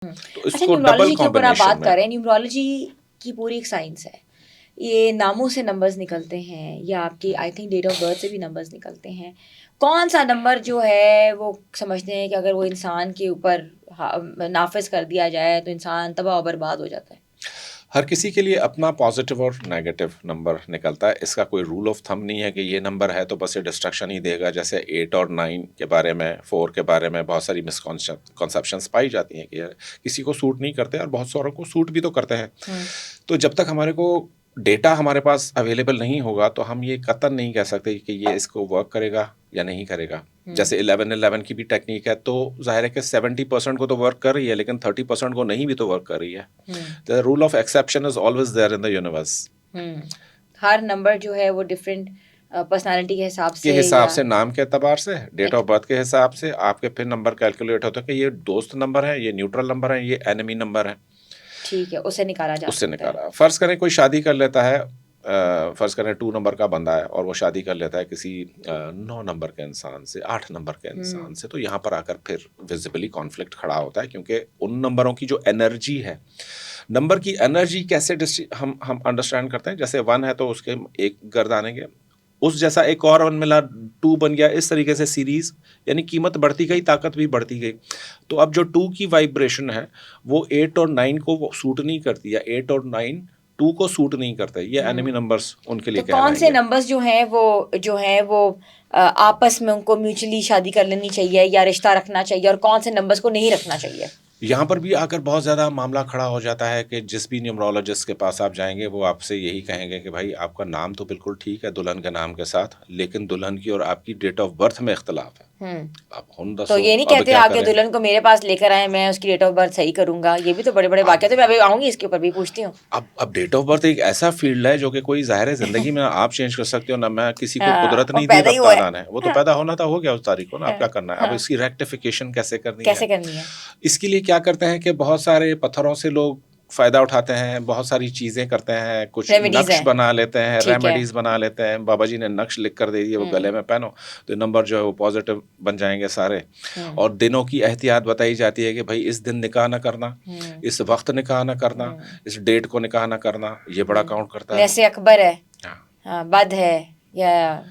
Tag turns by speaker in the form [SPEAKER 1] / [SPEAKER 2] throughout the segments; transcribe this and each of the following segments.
[SPEAKER 1] हुँ।
[SPEAKER 2] तो
[SPEAKER 1] अच्छा,
[SPEAKER 2] इसको डबल
[SPEAKER 1] न्यूमरोलॉजी के ऊपर आप
[SPEAKER 2] कॉम्बिनेशन
[SPEAKER 1] बात
[SPEAKER 2] में।
[SPEAKER 1] कर रहे हैं, न्यूमरोलॉजी की पूरी एक साइंस है। ये नामों से नंबर्स निकलते हैं या आपकी I think date of birth से भी नंबर्स निकलते हैं। कौन-सा नंबर जो है वो समझते हैं कि अगर वो इंसान के ऊपर नाफ़िज़ कर दिया जाए तो इंसान तबाह और बर्बाद हो जाता है?
[SPEAKER 2] हर किसी के लिए अपना पॉजिटिव और नेगेटिव नंबर निकलता है। इसका कोई रूल ऑफ थंब नहीं है कि ये नंबर है तो बस ये डिस्ट्रक्शन ही देगा। जैसे 8 और 9 के बारे में, 4 के बारे में बहुत सारी कॉन्सेप्शंस पाई जाती हैं कि यार किसी को सूट नहीं करते और बहुत सारों को सूट भी तो करते हैं।
[SPEAKER 1] हुँ,
[SPEAKER 2] तो जब तक हमारे को डेटा हमारे पास अवेलेबल नहीं होगा तो हम ये कतई नहीं कह सकते कि ये इसको वर्क करेगा या नहीं करेगा।
[SPEAKER 1] हुँ,
[SPEAKER 2] जैसे 11-11 की भी टेक्निक है, तो ज़ाहिर है कि 70% को तो वर्क कर रही है, लेकिन 30% को नहीं भी तो वर्क कर रही है।
[SPEAKER 1] हुँ,
[SPEAKER 2] The rule of exception is always there in the universe.
[SPEAKER 1] Hmm. Her number जो है वो डिफरेंट पर्सनैलिटी के हिसाब
[SPEAKER 2] के
[SPEAKER 1] से
[SPEAKER 2] हिसाब
[SPEAKER 1] या
[SPEAKER 2] से, नाम के एतबार से, डेट
[SPEAKER 1] एक
[SPEAKER 2] ऑफ बर्थ के हिसाब से आपके फिर नंबर कैलकुलेट होता है कि ये दोस्त नंबर है, ये न्यूट्रल नंबर है, ये एनिमी नंबर है।
[SPEAKER 1] ठीक है, उसे निकाला जा
[SPEAKER 2] उससे
[SPEAKER 1] सकता है।
[SPEAKER 2] निकाला। फ़र्ज़ करें कोई शादी कर लेता है, फ़र्ज़ करें 2 नंबर का बंदा है और वो शादी कर लेता है किसी 9 नंबर के इंसान से, 8 नंबर के इंसान
[SPEAKER 1] हुँ,
[SPEAKER 2] से, तो यहाँ पर आकर फिर विज़िबली कॉन्फ्लिक्ट खड़ा होता है, क्योंकि उन नंबरों की जो एनर्जी है, नंबर की एनर्जी कैसे हम अंडरस्टैंड करते हैं। जैसे 1 है तो उसके 1 गर्द आनेंगे, उस जैसा एक और 1 मिला, 2 बन गया, इस तरीके से सीरीज़, यानी कीमत बढ़ती गई, ताकत भी बढ़ती गई। तो अब जो 2 की वाइब्रेशन है, वो 8 और 9 को वो सूट नहीं करती, या 8 और 9 2 को सूट नहीं करते। ये एनिमी
[SPEAKER 1] हुँ।
[SPEAKER 2] नंबर्स उनके
[SPEAKER 1] तो
[SPEAKER 2] लिए
[SPEAKER 1] कौन से
[SPEAKER 2] कहलाएँगे।
[SPEAKER 1] नंबर्स जो हैं वो आपस में उनको म्यूचुअली शादी कर लेनी चाहिए या रिश्ता रखना चाहिए और कौन से नंबर्स को नहीं रखना चाहिए?
[SPEAKER 2] यहाँ पर भी आकर बहुत ज़्यादा मामला खड़ा हो जाता है कि जिस भी न्यूमरोलॉजिस्ट के पास आप जाएँगे, वो आपसे यही कहेंगे कि भाई आपका नाम तो बिल्कुल ठीक है दुल्हन के नाम के साथ, लेकिन दुल्हन की और आपकी डेट ऑफ बर्थ में इख्तिलाफ़ है।
[SPEAKER 1] हुँ।
[SPEAKER 2] अब हुन
[SPEAKER 1] तो
[SPEAKER 2] दसो,
[SPEAKER 1] ये नहीं
[SPEAKER 2] अब
[SPEAKER 1] कहते
[SPEAKER 2] क्या
[SPEAKER 1] आपके
[SPEAKER 2] करें?
[SPEAKER 1] दुल्हन को मेरे पास लेकर आएँ, मैं उसकी डेट ऑफ बर्थ सही करूँगा। ये भी तो बड़े-बड़े वाक़या, तो मैं अभी आऊँगी इसके ऊपर भी पूछती हूँ।
[SPEAKER 2] अब डेट ऑफ बर्थ एक ऐसा फ़ील्ड है जो कि कोई ज़ाहिर है ज़िंदगी में आप चेंज कर सकते हो ना, मैं किसी को
[SPEAKER 1] हाँ,
[SPEAKER 2] कुदरत
[SPEAKER 1] वो
[SPEAKER 2] नहीं दी
[SPEAKER 1] पैदा ही
[SPEAKER 2] रब
[SPEAKER 1] हुआ है।
[SPEAKER 2] ताला ने। वो तो
[SPEAKER 1] हाँ,
[SPEAKER 2] पैदा होना था, हो गया उस तारीख को ना, अब
[SPEAKER 1] हाँ,
[SPEAKER 2] क्या करना है? अब
[SPEAKER 1] हाँ।
[SPEAKER 2] इसकी रेक्टिफ़िकेशन कैसे करनी है?
[SPEAKER 1] कैसे करनी है?
[SPEAKER 2] इसके लिए क्या करते हैं कि बहुत सारे पत्थरों से लोग फ़ायदा उठाते हैं, बहुत सारी चीज़ें करते हैं, कुछ
[SPEAKER 1] रेमेडीज़
[SPEAKER 2] नक्श
[SPEAKER 1] हैं।
[SPEAKER 2] बना लेते हैं,
[SPEAKER 1] ठीक है।
[SPEAKER 2] रेमेडीज़ बना लेते हैं। बाबा जी ने नक्श लिख कर दे दिए, वो
[SPEAKER 1] हुँ,
[SPEAKER 2] गले में पहनो, तो नंबर जो है वो पॉज़िटिव बन जाएँगे सारे।
[SPEAKER 1] हुँ,
[SPEAKER 2] और दिनों की एहतियात बताई जाती है कि भई इस दिन निकाह ना करना,
[SPEAKER 1] हुँ,
[SPEAKER 2] इस वक़्त निकाह ना करना,
[SPEAKER 1] हुँ,
[SPEAKER 2] इस डेट को निकाह ना करना, ये बड़ा
[SPEAKER 1] हुँ।
[SPEAKER 2] काउंट करता है।
[SPEAKER 1] जैसे अकबर है,
[SPEAKER 2] हाँ।
[SPEAKER 1] हाँ, बद है या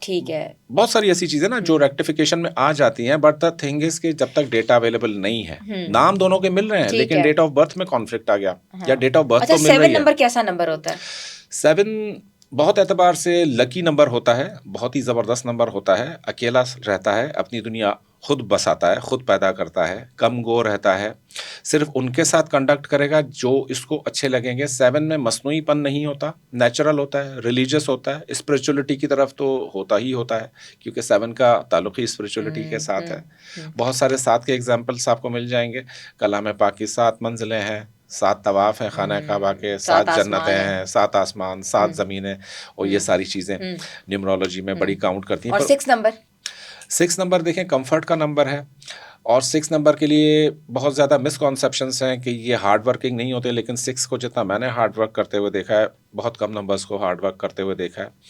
[SPEAKER 1] ठीक है।
[SPEAKER 2] बहुत सारी ऐसी चीज़ें ना जो
[SPEAKER 1] हुँ,
[SPEAKER 2] रेक्टिफिकेशन में आ जाती हैं, बट द थिंग इज़ कि जब तक डेटा अवेलेबल नहीं है,
[SPEAKER 1] हुँ,
[SPEAKER 2] नाम दोनों के मिल रहे हैं,
[SPEAKER 1] ठीक
[SPEAKER 2] लेकिन
[SPEAKER 1] है।
[SPEAKER 2] डेट ऑफ बर्थ में कॉन्फ्लिक्ट आ गया, या
[SPEAKER 1] हाँ।
[SPEAKER 2] डेट ऑफ बर्थ
[SPEAKER 1] अच्छा,
[SPEAKER 2] तो मिल
[SPEAKER 1] 7
[SPEAKER 2] रही है।
[SPEAKER 1] नंबर कैसा नंबर होता है?
[SPEAKER 2] 7 बहुत एतबार से लकी नंबर होता है, बहुत ही ज़बरदस्त नंबर होता है, अकेला रहता है, अपनी दुनिया खुद बसाता है, खुद पैदा करता है, कम गो रहता है, सिर्फ़ उनके साथ कंडक्ट करेगा जो इसको अच्छे लगेंगे। 7 में मस्नूईपन नहीं होता, नेचुरल होता है, रिलीजियस होता है, स्पिरिचुअलिटी की तरफ तो होता ही होता है, क्योंकि 7 का ताल्लुक ही स्पिरिचुअलिटी के
[SPEAKER 1] हुँ,
[SPEAKER 2] साथ है।
[SPEAKER 1] हुँ, हुँ,
[SPEAKER 2] बहुत सारे 7 के एग्ज़ाम्पल्स आपको मिल जाएँगे। कलाम पाक की 7 मंज़िलें हैं, 7 तवाफ़ हैं खाना काबा के, 7
[SPEAKER 1] 7
[SPEAKER 2] जन्नतें
[SPEAKER 1] आसमान है।
[SPEAKER 2] हैं, 7 आसमान, 7
[SPEAKER 1] हुँ,
[SPEAKER 2] ज़मीनें, और ये
[SPEAKER 1] हुँ,
[SPEAKER 2] सारी चीज़ें
[SPEAKER 1] हुँ,
[SPEAKER 2] न्यूमरोलॉजी में बड़ी
[SPEAKER 1] हुँ।
[SPEAKER 2] काउंट करती हैं।
[SPEAKER 1] और
[SPEAKER 2] पर
[SPEAKER 1] 6 नंबर?
[SPEAKER 2] 6 नंबर देखें, कम्फ़र्ट का नंबर है, और 6 नंबर के लिए बहुत ज़्यादा मिसकॉन्सेप्शंस हैं कि ये हार्ड वर्किंग नहीं होते, लेकिन 6 को जितना मैंने हार्ड वर्क करते हुए देखा है, बहुत कम नंबर्स को हार्ड वर्क करते हुए देखा है।